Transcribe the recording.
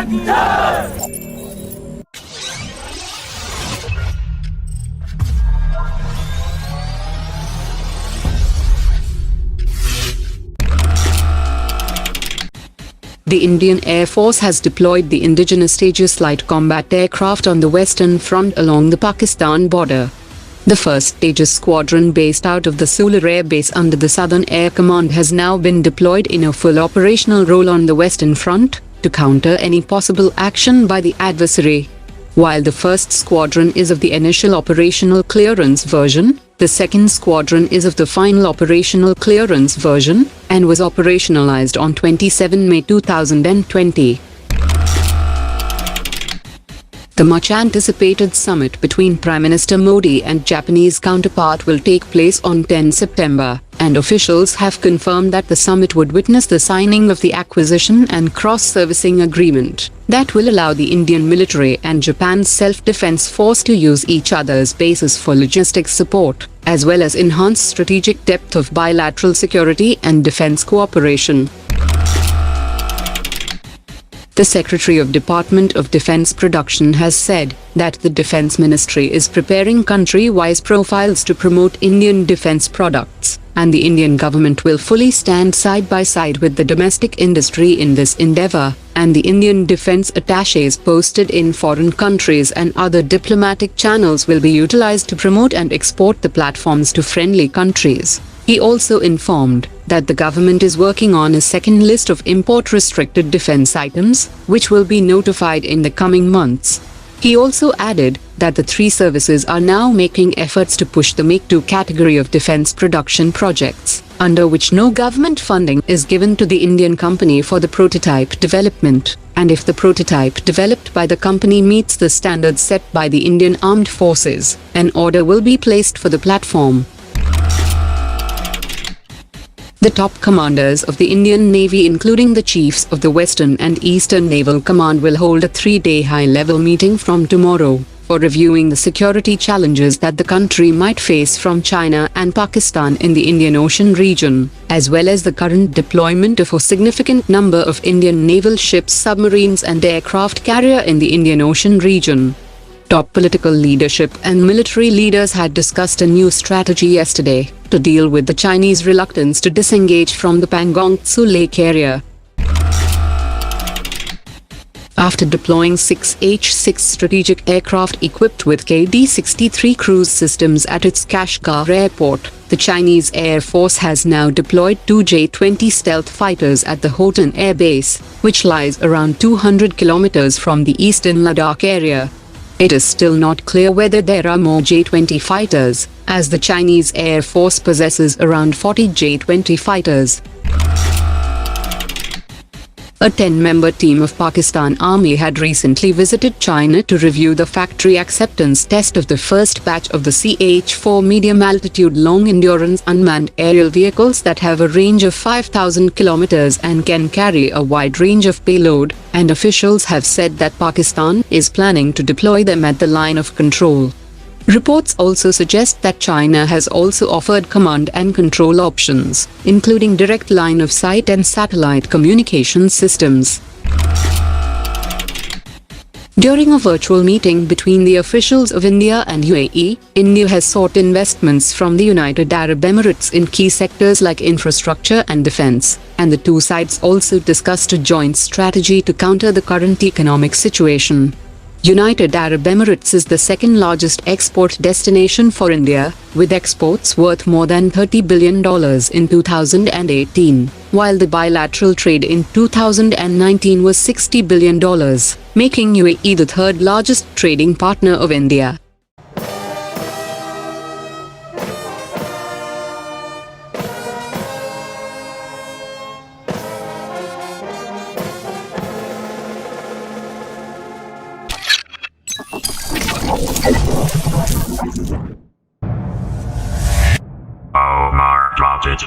The Indian Air Force has deployed the indigenous Tejas light combat aircraft on the western front along the Pakistan border. The first Tejas squadron based out of the Solar Airbase under the Southern Air Command has now been deployed in a full operational role on the western front, to counter any possible action by the adversary. While the first squadron is of the initial operational clearance version, the second squadron is of the final operational clearance version, and was operationalized on 27 May 2020. The much-anticipated summit between Prime Minister Modi and Japanese counterpart will take place on 10 September, and officials have confirmed that the summit would witness the signing of the acquisition and cross-servicing agreement that will allow the Indian military and Japan's self-defense force to use each other's bases for logistics support, as well as enhance strategic depth of bilateral security and defense cooperation. The Secretary of Department of Defense Production has said that the Defense Ministry is preparing country-wise profiles to promote Indian defense products, and the Indian government will fully stand side by side with the domestic industry in this endeavor, and the Indian defense attaches posted in foreign countries and other diplomatic channels will be utilized to promote and export the platforms to friendly countries. He also informed that the government is working on a second list of import-restricted defense items, which will be notified in the coming months. He also added that the three services are now making efforts to push the Make 2 category of defense production projects, under which no government funding is given to the Indian company for the prototype development, and if the prototype developed by the company meets the standards set by the Indian Armed Forces, an order will be placed for the platform. The top commanders of the Indian Navy, including the chiefs of the Western and Eastern Naval Command, will hold a 3-day high-level meeting from tomorrow for reviewing the security challenges that the country might face from China and Pakistan in the Indian Ocean region, as well as the current deployment of a significant number of Indian naval ships, submarines and aircraft carrier in the Indian Ocean region. Top political leadership and military leaders had discussed a new strategy yesterday to deal with the Chinese reluctance to disengage from the Pangong Tso Lake area. After deploying 6 H-6 strategic aircraft equipped with KD-63 cruise systems at its Kashgar airport, the Chinese Air Force has now deployed 2 J20 stealth fighters at the Hotan Airbase, which lies around 200 kilometers from the eastern Ladakh area. It is still not clear whether there are more J-20 fighters, as the Chinese Air Force possesses around 40 J-20 fighters. A 10-member team of Pakistan Army had recently visited China to review the factory acceptance test of the first batch of the CH-4 medium-altitude long-endurance unmanned aerial vehicles that have a range of 5,000 kilometers and can carry a wide range of payload, and officials have said that Pakistan is planning to deploy them at the line of control. Reports also suggest that China has also offered command and control options, including direct line of sight and satellite communication systems. During a virtual meeting between the officials of India and UAE, India has sought investments from the United Arab Emirates in key sectors like infrastructure and defense, and the two sides also discussed a joint strategy to counter the current economic situation. United Arab Emirates is the second largest export destination for India, with exports worth more than $30 billion in 2018, while the bilateral trade in 2019 was $60 billion, making UAE the third largest trading partner of India. Omar dropped it.